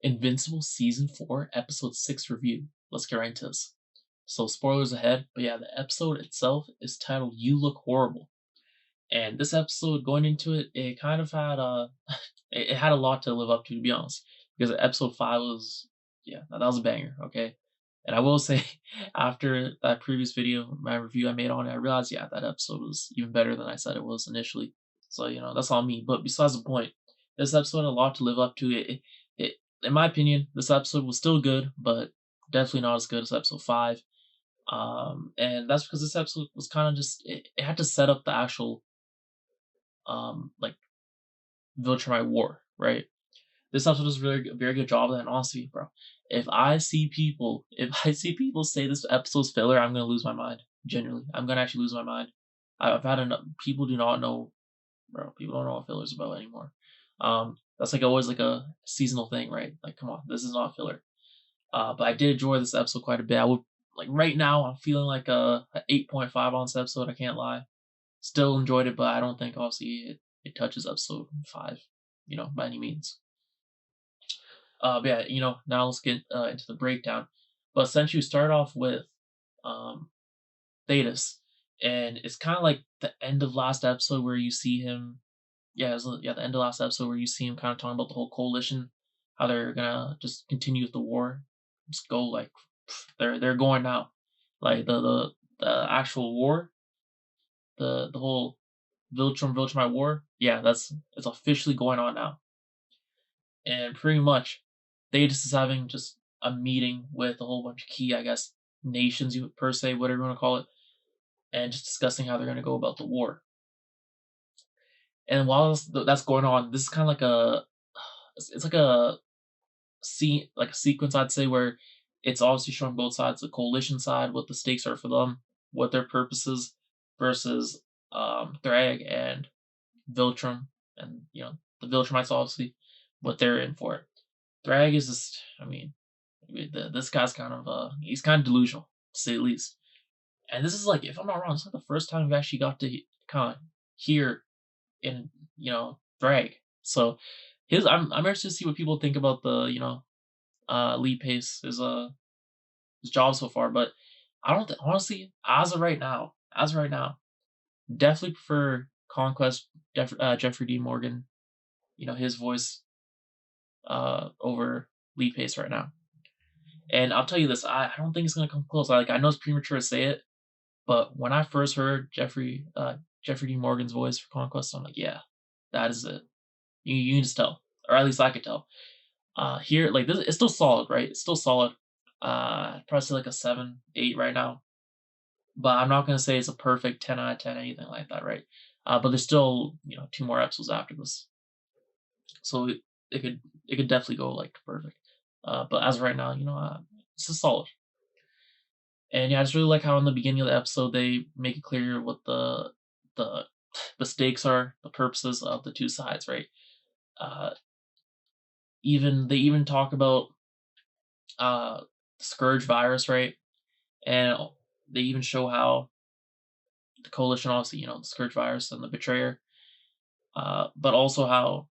Invincible Season 4, Episode 6 review. Let's get right into this. So, spoilers ahead, but yeah, the episode itself is titled You Look Horrible. And this episode, going into it, it kind of had it had a lot to live up to be honest. Because episode 5 was, yeah, that was a banger, okay? And I will say, after that previous video, my review I made on it, I realized, yeah, that episode was even better than I said it was initially. So, that's on me. But besides the point, this episode had a lot to live up to. It in my opinion, this episode was still good, but definitely not as good as episode 5. And that's because this episode was kind of just, it had to set up the actual, like, Viltrumite war, right? This episode does a very good job of that. And honestly, bro, if I see people say this episode's filler, I'm gonna lose my mind. Genuinely, I'm gonna actually lose my mind. I've had enough. People do not know, bro. People don't know what filler's about anymore. That's like always like a seasonal thing, right? Like, come on, this is not filler. But I did enjoy this episode quite a bit. I would like right now. I'm feeling like a 8.5 on this episode. I can't lie. Still enjoyed it, but I don't think obviously it touches episode 5, by any means. But yeah, now let's get into the breakdown. But essentially, we start off with Thaedus, and it's kind of like the end of last episode where you see him. Yeah, the end of last episode where you see him kind of talking about the whole coalition, how they're gonna just continue with the war, just go like they're going now, like the actual war, the whole Viltrumite war. Yeah, it's officially going on now, and pretty much Thaedus is having just a meeting with a whole bunch of key, I guess, nations, per se, whatever you want to call it, and just discussing how they're going to go about the war. And while that's going on, this is kind of like it's like a scene, like a sequence, I'd say, where it's obviously showing both sides, the coalition side, what the stakes are for them, what their purposes, versus Thragg and Viltrum, and the Viltrumites, obviously, what they're in for. Thragg is just, this guy's kind of he's kind of delusional, to say the least. And this is like, if I'm not wrong, it's like the first time we've actually got to kind of hear in Thragg. So I'm interested to see what people think about the lead pace, his job so far. But I don't think, honestly, as of right now, definitely prefer Conquest, Jeffrey D. Morgan, his voice over lead pace right now. And I'll tell you this, I don't think it's gonna come close. I know it's premature to say it, but when I first heard Jeffrey D. Morgan's voice for Conquest, I'm like, yeah, that is it. You can just tell, or at least I could tell. Here, like this, it's still solid, right? It's still solid. I'd probably say like a 7, 8 right now, but I'm not gonna say it's a perfect 10 out of 10, anything like that, right? But there's still 2 more episodes after this, so it could definitely go like perfect. But as of right now, it's a solid. And yeah, I just really like how in the beginning of the episode they make it clear what the stakes are, the purposes of the two sides, right? They even talk about the Scourge virus, right? And they even show how the coalition, obviously, the Scourge virus and the betrayer, but also how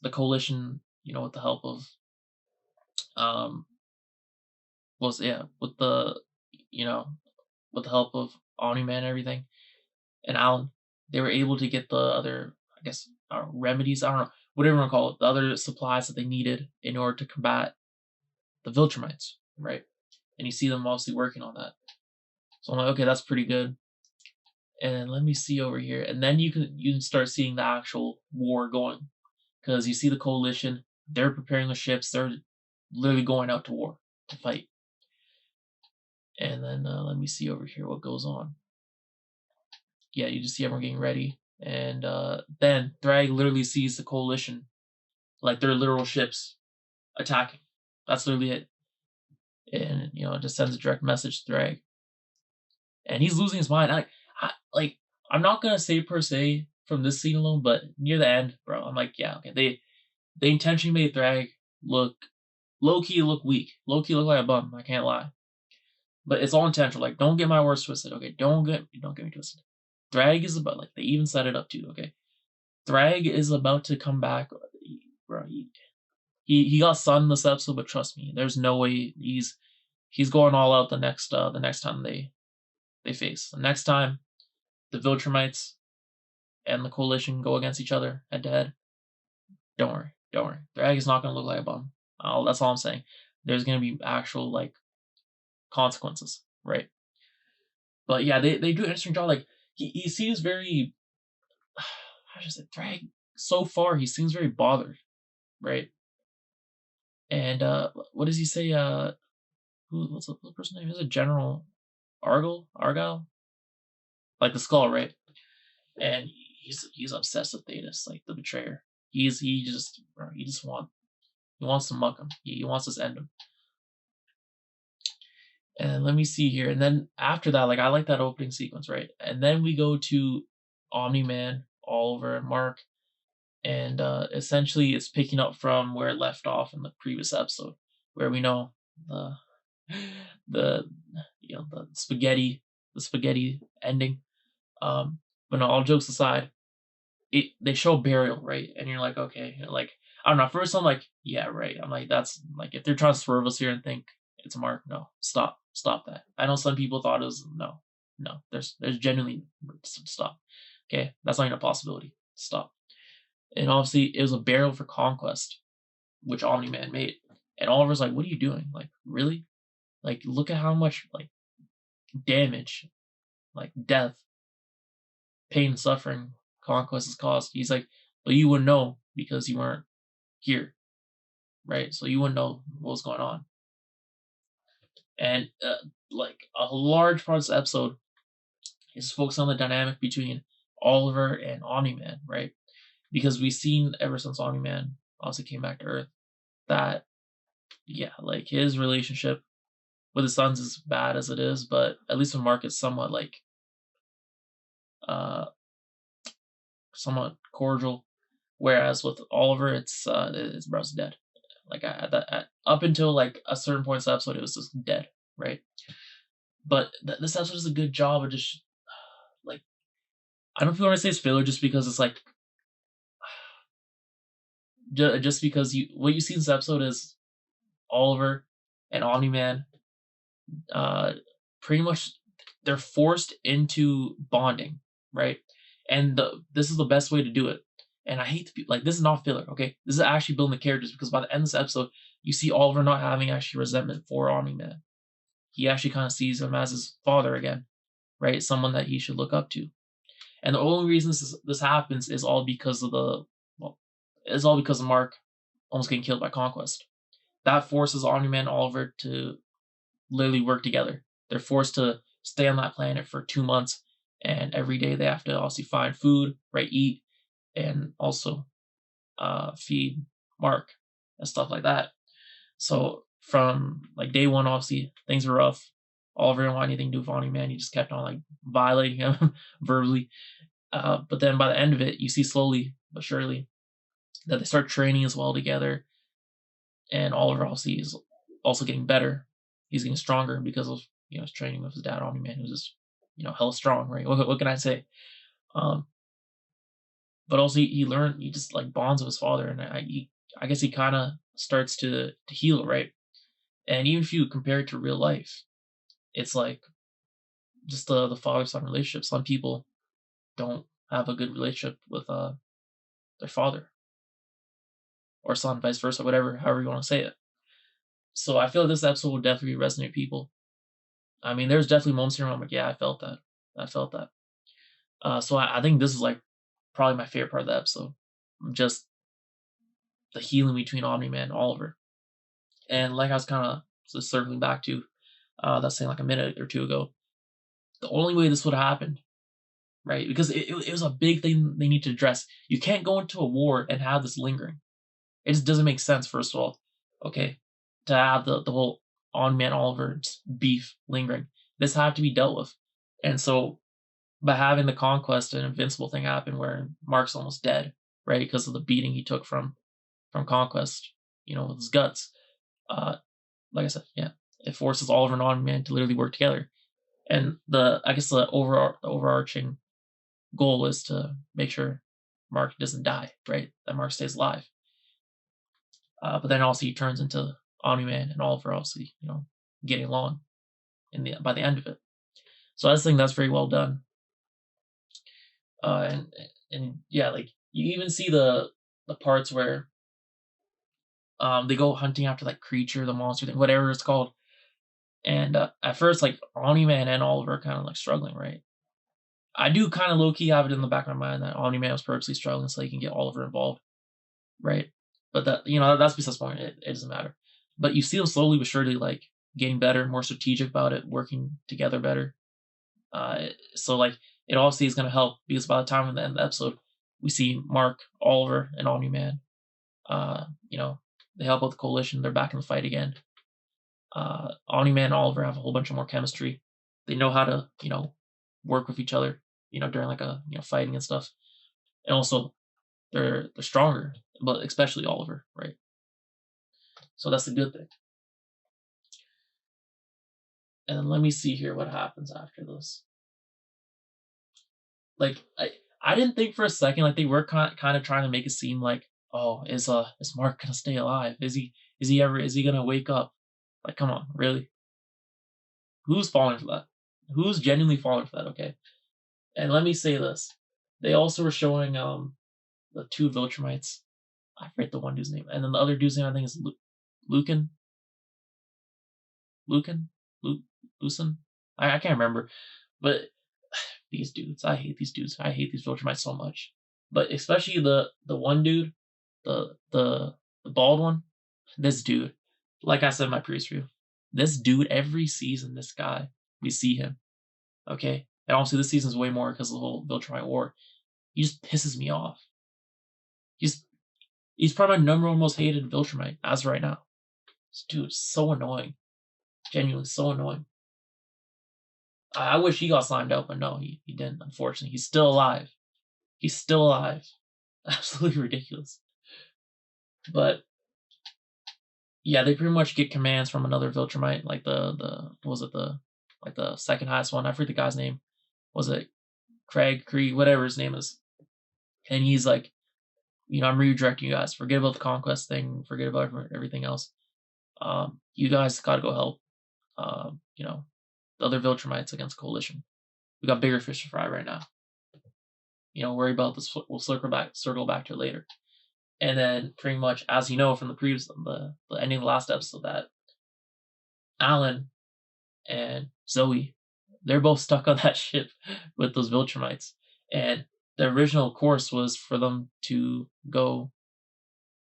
the coalition, with the help of with the with the help of Omni-Man and everything, and Alan, they were able to get the other, I guess, remedies, I don't know, whatever you want to call it, the other supplies that they needed in order to combat the Viltrumites, right? And you see them obviously working on that. So I'm like, okay, that's pretty good. And let me see over here. And then you can start seeing the actual war going. Because you see the coalition, they're preparing the ships, they're literally going out to war, to fight. And then let me see over here what goes on. Yeah, you just see everyone getting ready. And then Thragg literally sees the coalition, like their literal ships, attacking. That's literally it. And it just sends a direct message to Thragg. And he's losing his mind. I'm not gonna say per se from this scene alone, but near the end, bro, I'm like, yeah, okay. They intentionally made Thragg look low key, look weak, low key, look like a bum. I can't lie, but it's all intentional. Like, don't get my words twisted, okay? Don't get me twisted. Thragg is about, like, they even set it up too, okay? Thragg is about to come back, bro. he got sunned this episode, but trust me, there's no way he's going all out the next time they face. The next time the Viltrumites and the coalition go against each other head to head, don't worry, don't worry. Thragg is not gonna look like a bum. That's all I'm saying. There's gonna be actual like consequences, right? But yeah, they do an interesting job. Like he seems very how should I say Thragg so far he seems very bothered, right? And what does he say? What's the person's name? Is it General Argyle? Like the skull, right? And he's obsessed with Thaedus, like the betrayer. He wants to muck him. He wants to end him. And let me see here. And then after that, like I like that opening sequence, right? And then we go to Omni-Man, Oliver, and Mark, and essentially it's picking up from where it left off in the previous episode, where we know the the the spaghetti ending. But no, all jokes aside, they show burial, right? And you're like, okay, like I don't know. First, I'm like, yeah, right. I'm like, that's like if they're trying to swerve us here and think it's Mark, no, stop that. I know some people thought it was no. There's genuinely stop. Okay, that's not even a possibility. Stop. And obviously, it was a burial for Conquest, which Omni Man made. And Oliver's like, what are you doing? Like, really? Like, look at how much like damage, like death, pain, suffering Conquest has caused. He's like, but you wouldn't know because you weren't here, right? So you wouldn't know what was going on. And like a large part of this episode is focused on the dynamic between Oliver and Omni-Man, right? Because we've seen ever since Omni-Man obviously came back to Earth that, yeah, like his relationship with his sons is bad as it is, but at least with Mark it's somewhat like somewhat cordial. Whereas with Oliver, it's bro's dead. Like up until like a certain point in the episode, it was just dead, right? But this episode does a good job of just like I don't know if you want to say it's filler, just because it's like just because what you see in this episode is Oliver and Omni Man, pretty much they're forced into bonding, right? And this is the best way to do it. And I hate to be like, this is not filler, okay? This is actually building the characters, because by the end of this episode, you see Oliver not having actually resentment for Omni-Man. He actually kind of sees him as his father again, right? Someone that he should look up to. And the only reason this happens is all because of Mark almost getting killed by Conquest. That forces Omni-Man and Oliver to literally work together. They're forced to stay on that planet for 2 months, and every day they have to obviously find food, right? Eat, and also feed Mark and stuff like that. So from like day one, obviously things were rough. Oliver didn't want anything to do with Omni-Man. He just kept on like violating him verbally. But then by the end of it, you see slowly but surely that they start training as well together. And Oliver obviously is also getting better. He's getting stronger because of his training with his dad Omni-Man, who's just hella strong, right? What can I say? But also he just like bonds with his father, and I guess he kind of starts to heal, right? And even if you compare it to real life, it's like just the father-son relationship. Some people don't have a good relationship with their father or son, vice versa, whatever, however you want to say it. So I feel like this episode will definitely resonate with people. I mean, there's definitely moments here where I'm like, yeah, I felt that. So I think this is like probably my favorite part of the episode. Just the healing between Omni-Man and Oliver. And like I was kind of just circling back to that saying like a minute or two ago, the only way this would have happened, right? Because it was a big thing they need to address. You can't go into a war and have this lingering. It just doesn't make sense, first of all. Okay, to have the whole On-Man Oliver beef lingering. This had to be dealt with. And so by having the Conquest and Invincible thing happen where Mark's almost dead, right, because of the beating he took from Conquest, with his guts. Like I said, yeah, it forces Oliver and On-Man to literally work together. And I guess the overarching goal is to make sure Mark doesn't die, right? That Mark stays alive. But then also he turns into Omni-Man and Oliver, obviously, getting along by the end of it. So I just think that's very well done. And yeah, like you even see the parts where they go hunting after like creature, the monster thing, whatever it's called. And at first, like Omni-Man and Oliver are kind of like struggling, right? I do kind of low key have it in the back of my mind that Omni-Man was purposely struggling so he can get Oliver involved, right? But that's besides the point. It doesn't matter. But you see them slowly but surely like getting better, more strategic about it, working together better. So like it obviously is going to help because by the time of the end of the episode, we see Mark, Oliver, and Omni-Man. They help out the coalition. They're back in the fight again. Omni-Man and Oliver have a whole bunch of more chemistry. They know how to, work with each other, during like a fighting and stuff. And also they're stronger, but especially Oliver, right? So that's a good thing. And then let me see here what happens after this. Like I didn't think for a second like they were kind of trying to make it seem like, oh, is Mark gonna stay alive? Is he gonna wake up? Like, come on, really? Who's falling for that? Who's genuinely falling for that? Okay. And let me say this: they also were showing the two Viltrumites. I forget the one dude's name, and then the other dude's name I think is Lucan. Lucan, Lucen. I can't remember, but these dudes, I hate these dudes. I hate these Viltrumites so much. But especially the one dude, the bald one. This dude, like I said in my previous review, this dude every season, this guy, we see him. Okay, and obviously this season's way more because of the whole Viltrumite war. He just pisses me off. He's probably my number one most hated Viltrumite as of right now. This dude's so annoying. Genuinely so annoying. I wish he got signed up, but no, he didn't, unfortunately. He's still alive. He's still alive. Absolutely ridiculous. But yeah, they pretty much get commands from another Viltrumite, like the second highest one. I forget the guy's name. Was it Kradd, whatever his name is. And he's like, I'm redirecting you guys. Forget about the Conquest thing. Forget about everything else. You guys gotta go help. The other Viltrumites against Coalition. We got bigger fish to fry right now. Worry about this. We'll circle back to it later. And then pretty much, as you know from the previous, the ending of the last episode, that Alan and Zoe, they're both stuck on that ship with those Viltrumites. And the original course was for them to go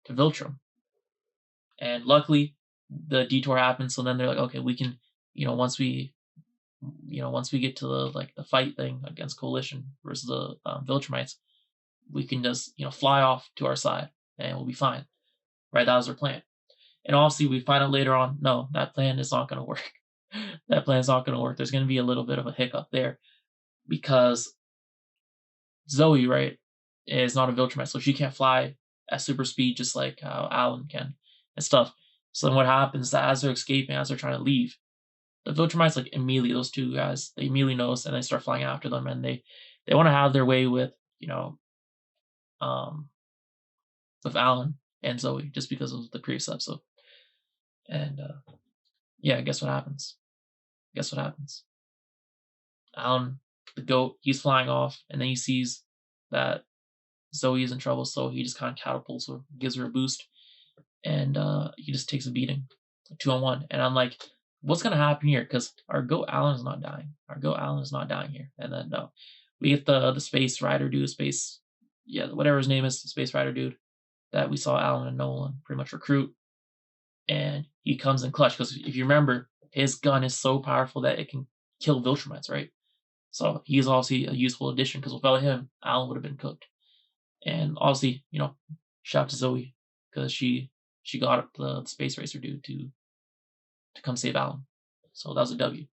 to Viltrum. And luckily, the detour happened. So then they're like, okay, we can, once we get to the fight thing against Coalition versus the Viltrumites, we can just fly off to our side and we'll be fine. Right? That was their plan. And obviously, we find out later on, no, that plan is not going to work. That plan is not going to work. There's going to be a little bit of a hiccup there because Zoe, right, is not a Viltrumite, so she can't fly at super speed just like how Alan can and stuff. So then what happens is that as they're escaping, as they're trying to leave, the Viltrumites, like immediately, those two guys, they immediately notice and they start flying after them, and they want to have their way with Alan and Zoe just because of the previous episode. And yeah, guess what happens? Alan, the goat, he's flying off, and then he sees that Zoe is in trouble, so he just kind of catapults her, gives her a boost, and he just takes a beating, 2-on-1. And I'm like, what's gonna happen here? Because our goat Alan is not dying. Here. And then no, we get the space rider dude, whatever his name is, the space rider dude that we saw Alan and Nolan pretty much recruit, and he comes in clutch because if you remember, his gun is so powerful that it can kill Viltrumites, right? So he's obviously a useful addition because without him, Alan would have been cooked. And obviously, shout out to Zoe because she got the space racer dude to come save Alan. So that was a W.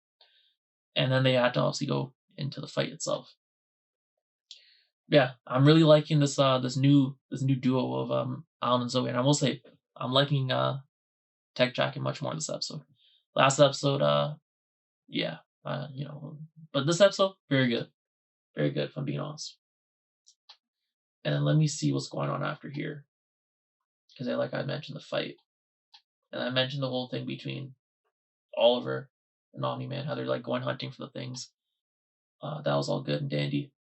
And then they had to obviously go into the fight itself. Yeah, I'm really liking this new duo of Alan and Zoe, and I will say I'm liking Tech Jacket much more this episode. Last episode, but this episode, very good, if I'm being honest. And then let me see what's going on after here. because like I mentioned the fight, and I mentioned the whole thing between Oliver and Omni Man, how they're like going hunting for the things. That was all good and dandy.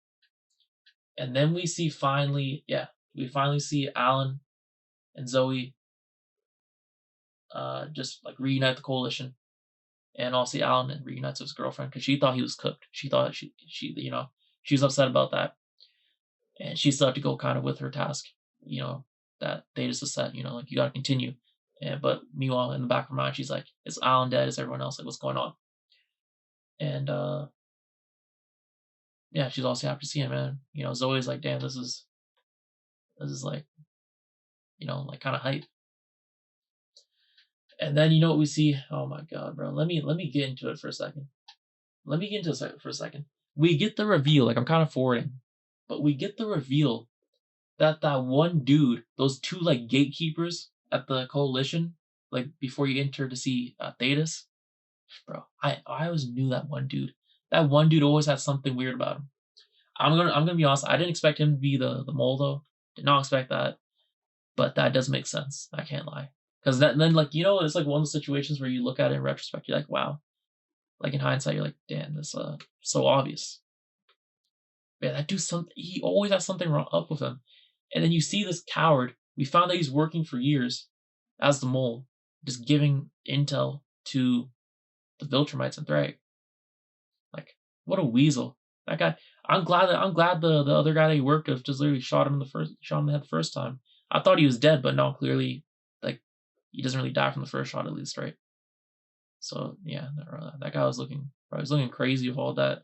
And then we see finally see Alan and Zoe just like reunite the coalition, and also Alan reunites with his girlfriend because she thought he was cooked. She thought she she was upset about that, and she still had to go kind of with her task. That Thaedus is set. Like you got to continue. But meanwhile, in the back of her mind, she's like, "Is Alan dead? Is everyone else like what's going on?" And yeah, she's also happy to see him, man. Zoe's like, "Damn, this is like like kind of hype." And then you know what we see? Oh my god, bro. Let me get into it for a second. Let me get into it for a second. We get the reveal, like I'm kind of forwarding, but we get the reveal that one dude, those two like gatekeepers at the coalition, like before you enter to see Thaedus, bro. I always knew that one dude. That one dude always had something weird about him. I'm gonna be honest. I didn't expect him to be the mole though. Did not expect that, but that does make sense. I can't lie. Because then like it's like one of the situations where you look at it in retrospect, you're like, wow. Like in hindsight, you're like, damn, this so obvious. Man, that dude he always has something wrong up with him. And then you see this coward. We found that he's working for years as the mole, just giving intel to the Viltrumites and Thragg. Like, what a weasel. That guy. I'm glad the other guy that he worked with just literally shot him in the head the first time. I thought he was dead, but no, clearly like he doesn't really die from the first shot at least, right? So yeah, that guy was looking crazy with all that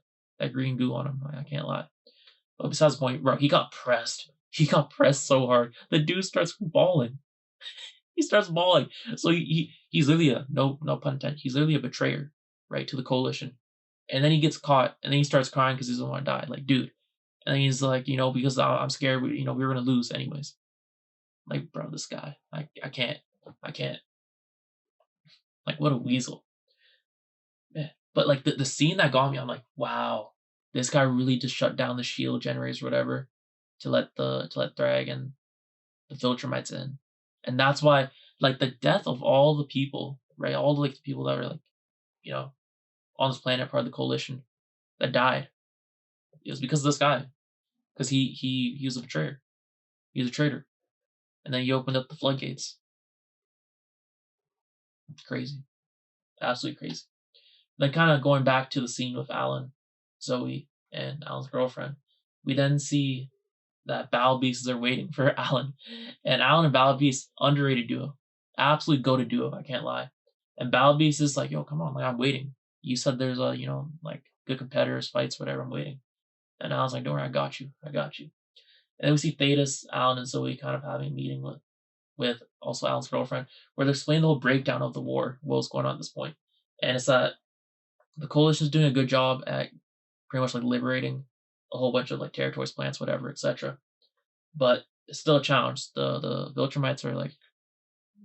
green goo on him. I can't lie. But besides the point, bro, he got pressed. He got pressed so hard. The dude starts bawling. He starts bawling. So he's literally no pun intended. He's literally a betrayer, right, to the coalition. And then he gets caught, and then he starts crying because he doesn't want to die. Like, dude. And then he's like, because I'm scared. We were gonna lose anyways. Like, bro, this guy, I can't. Like, what a weasel. Yeah. But like the scene that got me, I'm like, wow, this guy really just shut down the shield generators or whatever to let Thragg and the Viltrumites in. And that's why like the death of all the people, right? All the like the people that are like, on this planet part of the coalition that died. It was because of this guy. Because he was a betrayer. He was a traitor. And then he opened up the floodgates. Crazy. Absolutely crazy. Then kind of going back to the scene with Alan, Zoe, and Alan's girlfriend, we then see that Battle Beasts are waiting for Alan. And Alan and Battle Beast, underrated duo. Absolutely go to duo, I can't lie. And Battle Beast is like, yo, come on, like I'm waiting. You said there's a, like good competitors, fights, whatever, I'm waiting. And Alan's like, don't worry, I got you. And then we see Thaedus, Alan, and Zoe kind of having a meeting with also Alan's girlfriend, where they're explaining the whole breakdown of the war, what was going on at this point. And it's that the coalition is doing a good job at pretty much like liberating a whole bunch of like territories, plants, whatever, etc. But it's still a challenge. The Viltrumites are like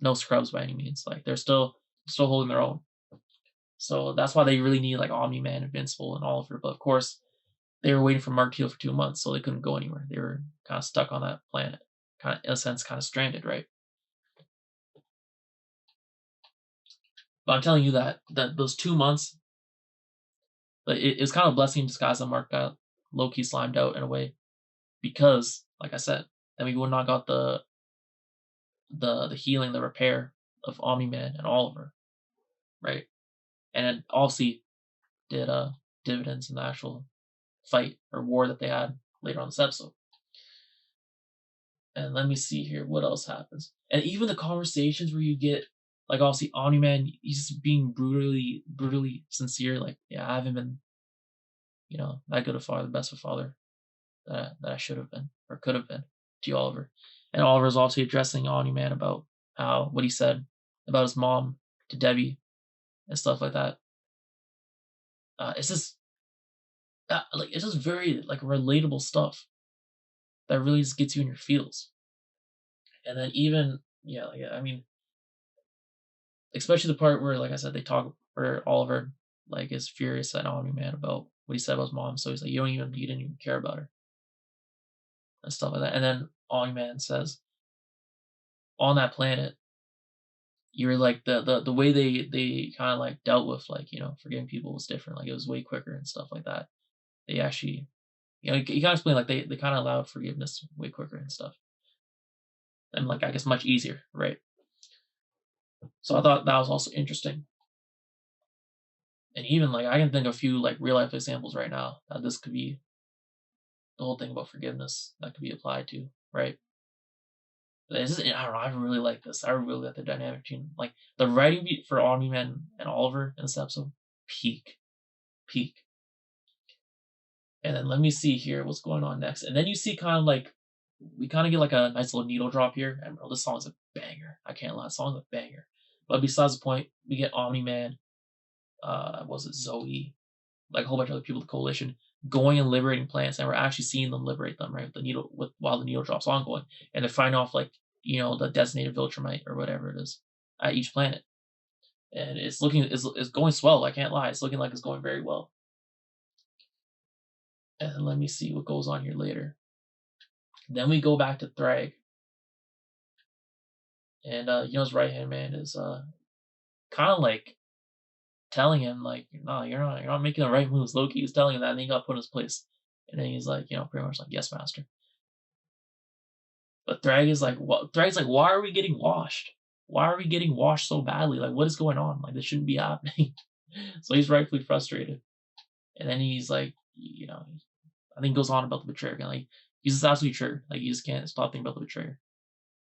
no scrubs by any means. Like they're still holding their own. So that's why they really need like Omni Man, Invincible, and Oliver. But of course, they were waiting for Mark Teal for 2 months, so they couldn't go anywhere. They were kind of stuck on that planet, kind of in a sense, kind of stranded, right? But I'm telling you that those 2 months, it was kind of a blessing in disguise that Mark got low key slimed out in a way, because, like I said, then we would not got the healing, the repair of Omni Man and Oliver, right? And it obviously did dividends in the actual fight or war that they had later on this episode. And let me see here what else happens. And even the conversations where you get like obviously Omni Man, he's being brutally sincere. Like, yeah, I haven't been, that good a father, the best of a father that I should have been or could have been to Oliver. And Oliver's also addressing Omni Man about what he said about his mom to Debbie and stuff like that. It's just it's just very like relatable stuff that really just gets you in your feels. And then even I mean, especially the part where, like I said, they talk where Oliver like is furious at Omni Man about what he said about his mom. So he's like, you didn't even care about her and stuff like that. And then Omni Man says, on that planet, you're like the way they kind of like dealt with like forgiving people was different. Like it was way quicker and stuff like that. They actually you gotta explain like they kind of allowed forgiveness way quicker and stuff, and like I guess much easier, right? So I thought that was also interesting. And even like I can think of a few like real life examples right now that this could be the whole thing about forgiveness that could be applied to, right? This is, I don't know. I really like this. I really like the dynamic between like the writing beat for Omni Man and Oliver in this episode. Peak, peak. And then let me see here what's going on next. And then you see kind of like we kind of get like a nice little needle drop here. And bro, this song is a banger. I can't lie, the song's a banger. But besides the point, we get Omni Man. Was it Zoe? Like a whole bunch of other people, the coalition, going and liberating planets, and we're actually seeing them liberate them, right? The needle while the needle drops ongoing, and they're fighting off like the designated Viltrumite or whatever it is at each planet, and it's going swell. I can't lie, it's looking like it's going very well. And let me see what goes on here later. Then we go back to Thragg, and his right hand man is kind of like telling him like, no, you're not making the right moves. Loki was telling him that, and then he got put in his place. And then he's like, pretty much like, yes, master. But Thragg is like, what? Thragg's like, why are we getting washed? Why are we getting washed so badly? Like, what is going on? Like, this shouldn't be happening. So he's rightfully frustrated. And then he's like, I think he goes on about the betrayer again. Like, he's just absolutely triggered. Like, he just can't stop thinking about the betrayer.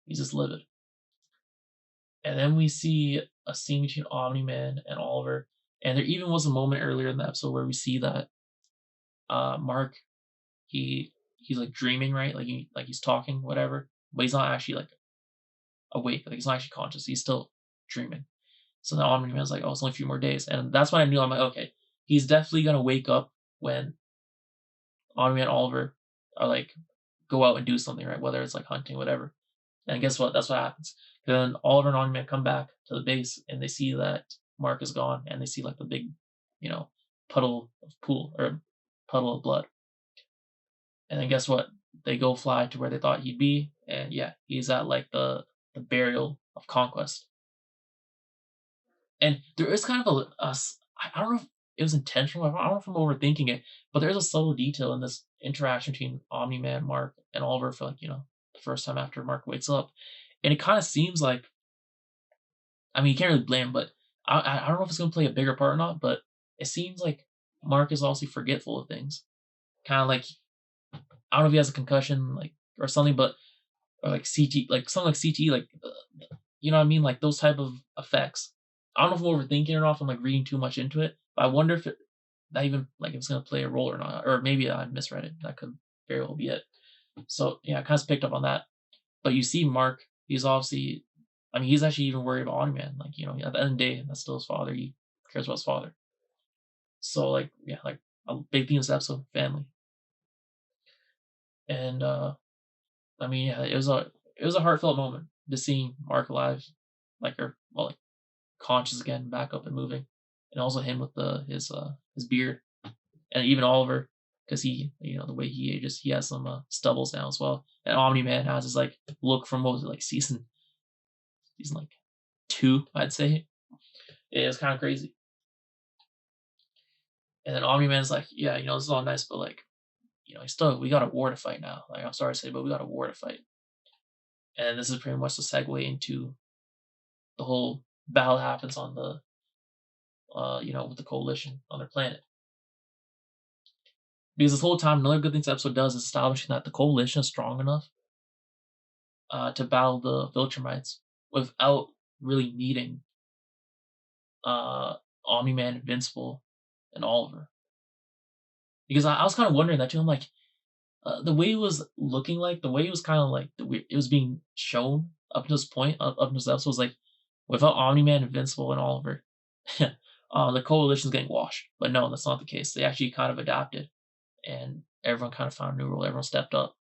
He's just livid. And then we see a scene between Omni-Man and Oliver. And there even was a moment earlier in the episode where we see that Mark, he's like dreaming, right? Like he's talking, whatever, but he's not actually like awake. Like he's not actually conscious. He's still dreaming. So then Omni-Man's like, oh, it's only a few more days, and that's when I knew. I'm like, okay, he's definitely gonna wake up when Omni-Man and Oliver are like go out and do something, right? Whether it's like hunting, whatever. And guess what? That's what happens. Then Oliver and Omni-Man come back to the base, and they see that Mark is gone, and they see like the big, puddle of blood. And then guess what? They go fly to where they thought he'd be, and yeah, he's at like the burial of Conquest. And there is kind of I don't know if it was intentional. I don't know if I'm overthinking it, but there's a subtle detail in this interaction between Omni-Man, Mark, and Oliver for like the first time after Mark wakes up, and it kind of seems like, I mean, you can't really blame him, but I don't know if it's going to play a bigger part or not. But it seems like Mark is also forgetful of things, kind of like, I don't know if he has a concussion, like, or something, but or like CT, like something like CT, like you know what I mean, like those type of effects. I don't know if I'm overthinking it or not, if I'm like reading too much into it, but I wonder if that even like if it's gonna play a role or not, or maybe I misread it. That could very well be it. So yeah, I kind of picked up on that. But you see, Mark, he's obviously, I mean, he's actually even worried about Omni-Man. Like at the end of the day, that's still his father. He cares about his father. So like yeah, like a big theme of this episode, family. And I mean, yeah, it was a heartfelt moment just seeing Mark alive, like like conscious again, back up and moving, and also him with his beard, and even Oliver, because he the way he ages, he has some stubbles now as well, and Omni Man has his like look from, what was it, like season like 2, I'd say. It was kind of crazy. And then Omni Man's like, yeah, this is all nice, but like, we got a war to fight now. Like, I'm sorry to say, but we got a war to fight. And this is pretty much the segue into the whole battle happens on the, with the coalition on their planet. Because this whole time, another good thing this episode does is establishing that the coalition is strong enough to battle the Viltrumites without really needing Omni-Man, Invincible, and Oliver. Because I was kind of wondering that too. I'm like, the way it was looking, like the way it was kind of like it was being shown up to this point, up to this episode, was like, without Omni-Man, Invincible, and Oliver, the coalition's getting washed. But no, that's not the case. They actually kind of adapted, and everyone kind of found a new role. Everyone stepped up,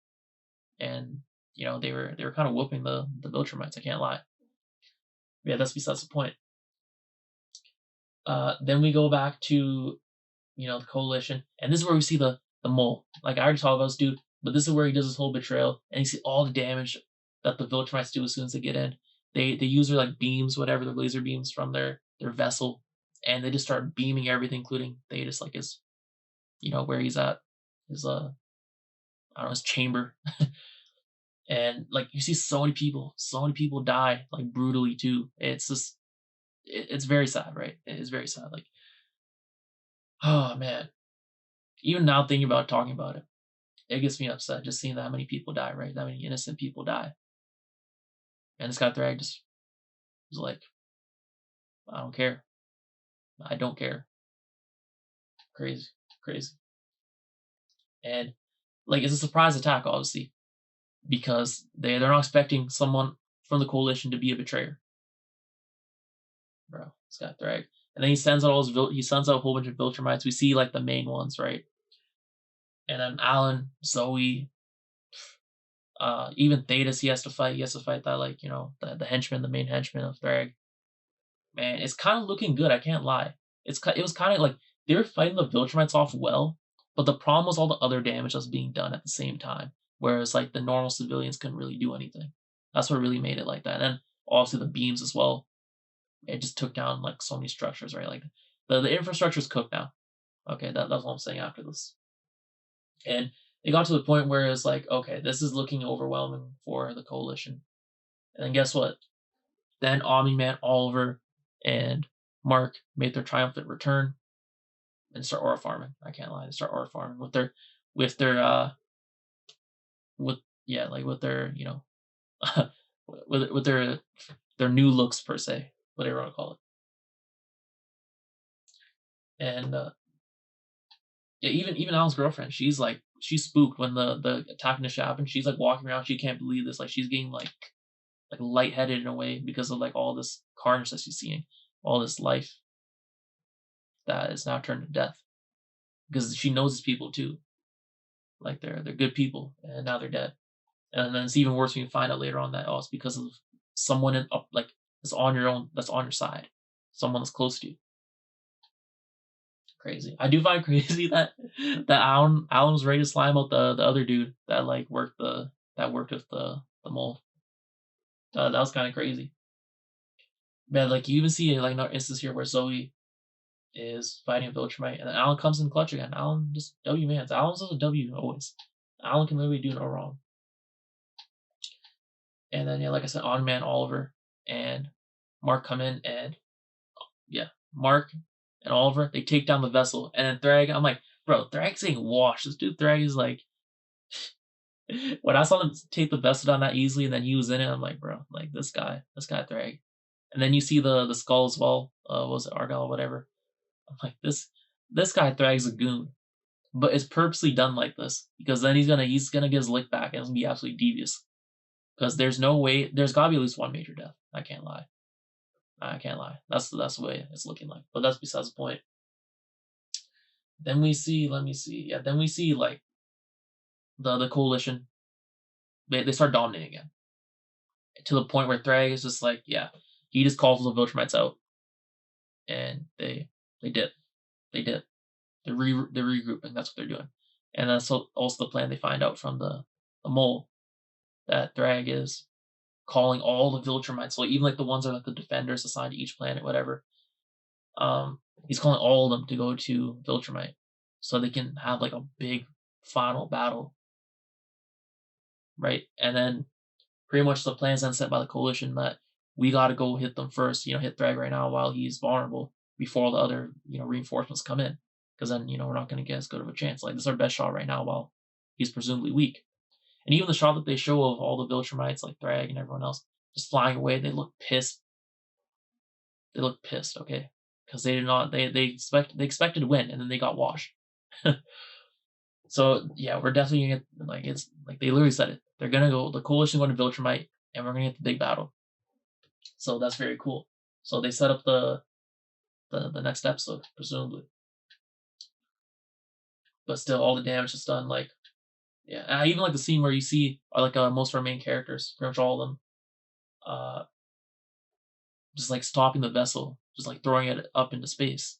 and they were kind of whooping the Viltrumites. I can't lie. Yeah, that's besides the point. Then we go back to the coalition, and this is where we see the mole. Like I already talked about this dude, but this is where he does his whole betrayal, and you see all the damage that the Viltrumites do as soon as they get in. They use their like beams, whatever, their laser beams from their vessel, and they just start beaming everything, including Thaedus, like his, where he's at, his I don't know, his chamber. And like you see so many people die like brutally too. It's just it's very sad, right? It is very sad. Like, oh man, even now thinking about talking about it, it gets me upset just seeing that many people die, right? That many innocent people die. And this guy Thragg just was like, I don't care. I don't care. Crazy, crazy. And like it's a surprise attack, obviously, because they're not expecting someone from the coalition to be a betrayer. Bro, this guy Thragg. And then he sends out he sends out a whole bunch of Viltrumites. We see like the main ones, right? And then Alan, Zoe, even Thaedus, he has to fight. He has to fight that, like, the henchman, the main henchman of Thragg. Man, it's kind of looking good. I can't lie. It was kind of like they were fighting the Viltrumites off well, but the problem was all the other damage that was being done at the same time. Whereas like the normal civilians couldn't really do anything. That's what really made it like that. And then obviously the beams as well. It just took down like so many structures, right? Like the infrastructure is cooked now. Okay, that's what I'm saying after this. And it got to the point where it's like, okay, this is looking overwhelming for the coalition. And then guess what? Then Omni-Man, Oliver, and Mark made their triumphant return and start aura farming. I can't lie, they start aura farming with their with their with their new looks per se, whatever you want to call it. And yeah, even Alan's girlfriend, she's spooked when the attack initially happened. She's like walking around, she can't believe this. Like she's getting like lightheaded in a way because of like all this carnage that she's seeing, all this life that is now turned to death. Because she knows these people too, like they're good people, and now they're dead. And then it's even worse when you find out later on that it's because of someone that's on your side, someone that's close to you. Crazy. I do find crazy that Alan was ready to slime out the other dude that like worked with the mole. That was kind of crazy. Man, like you even see like another instance here where Zoe is fighting a Viltrumite, and then Alan comes in clutch again. Alan just W-mans. Alan's just a W always. Alan can literally do no wrong. And then yeah, like I said, On-Man, Oliver, and Mark come in, and yeah, Mark and Oliver, they take down the vessel, and then Thragg, I'm like, bro, Thragg's getting washed. This dude Thragg is like, when I saw them take the vessel down that easily, and then he was in it, I'm like, bro, like this guy Thragg. And then you see the skull as well. Was it Argyle or whatever? I'm like, this guy Thragg's a goon, but it's purposely done like this because then he's gonna get his lick back, and it's gonna be absolutely devious. Because there's no way, there's gotta be at least one major death. I can't lie. That's the way it's looking like. But that's besides the point. Then we see, let me see. Yeah, then we see like the coalition. They start dominating again. To the point where Thragg is just like, yeah, he just calls the Viltrumites out. And they did. They're regrouping. That's what they're doing. And that's also the plan they find out from the mole that Thragg is calling all the Viltrumites. So even like the ones that are like the defenders assigned to each planet, whatever. He's calling all of them to go to Viltrumite so they can have like a big final battle. Right? And then pretty much the plan's then set by the coalition that we gotta go hit them first, hit Thragg right now while he's vulnerable before the other, reinforcements come in. Because then, we're not gonna get as good of a chance. Like this is our best shot right now while he's presumably weak. And even the shot that they show of all the Viltrumites, like Thragg and everyone else, just flying away, they look pissed. Okay? Because they did not they expected to win and then they got washed. So yeah, we're definitely gonna get like it's like they literally said it. They're gonna go the coalition going to Viltrumite and we're gonna get the big battle. So that's very cool. So they set up the next episode, presumably. But still all the damage is done, like yeah. And I even like the scene where you see like most of our main characters, pretty much all of them, just like stopping the vessel, just like throwing it up into space.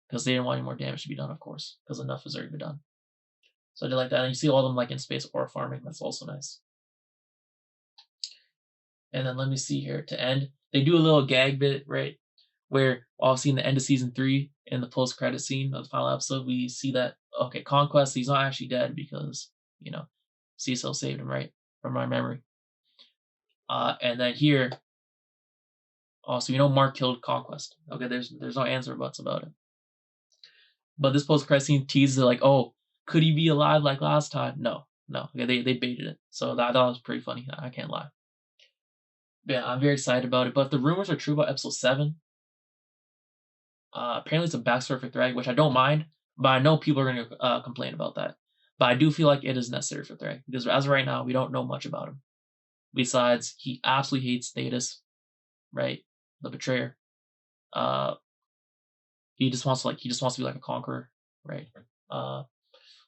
Because they didn't want any more damage to be done, of course, because enough has already been done. So I did like that. And you see all of them like in space aura farming. That's also nice. And then let me see here to end. They do a little gag bit, right? Where obviously in the end of season 3, in the post-credit scene of the final episode, we see that okay, Conquest, he's not actually dead because, you know, Cecil saved him, right? From my memory. And then here, also, Mark killed Conquest. Okay, there's no answer or buts about it. But this post-credit scene teases it like, oh, could he be alive like last time? No. Okay, they baited it. So that was pretty funny. I can't lie. Yeah, I'm very excited about it. But if the rumors are true about episode 7, apparently it's a backstory for Thragg, which I don't mind, but I know people are going to complain about that. But I do feel like it is necessary for Thragg, because as of right now, we don't know much about him. Besides, he absolutely hates Thaedus, right? The betrayer. He just wants to be like a conqueror, right?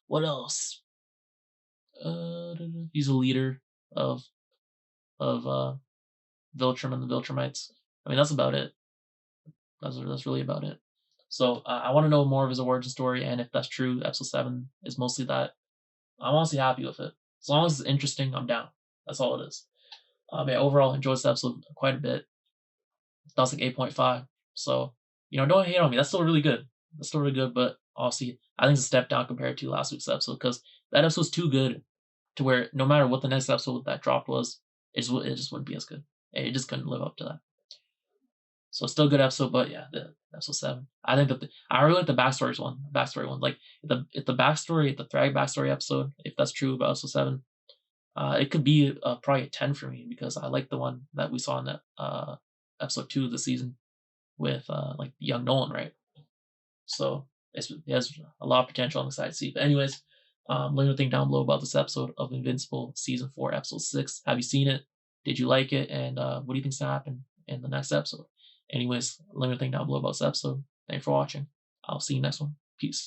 What else? He's a leader of Viltrum and the Viltrumites. I mean, that's about it. That's really about it. So I want to know more of his origin story, and if that's true, episode 7 is mostly that. I'm honestly happy with it. As long as it's interesting, I'm down. That's all it is. Yeah, overall, enjoyed this episode quite a bit. That's like 8.5. So, don't hate on me. That's still really good. But obviously, I think it's a step down compared to last week's episode, because that episode's too good to where no matter what the next episode that dropped was, it just wouldn't be as good. It just couldn't live up to that. So still a good episode, but yeah, the episode 7. I think that I really like the backstory one. Like if the backstory, the Thragg backstory episode, if that's true about episode 7, it could be probably a 10 for me, because I like the one that we saw in that episode 2 of the season with like young Nolan, right? So it has a lot of potential. I'm excited to see. But anyways, let me know think down below about this episode of Invincible season 4, episode 6. Have you seen it? Did you like it? And what do you think's gonna happen in the next episode? Anyways, let me know think down below about this episode. Thanks for watching. I'll see you next one. Peace.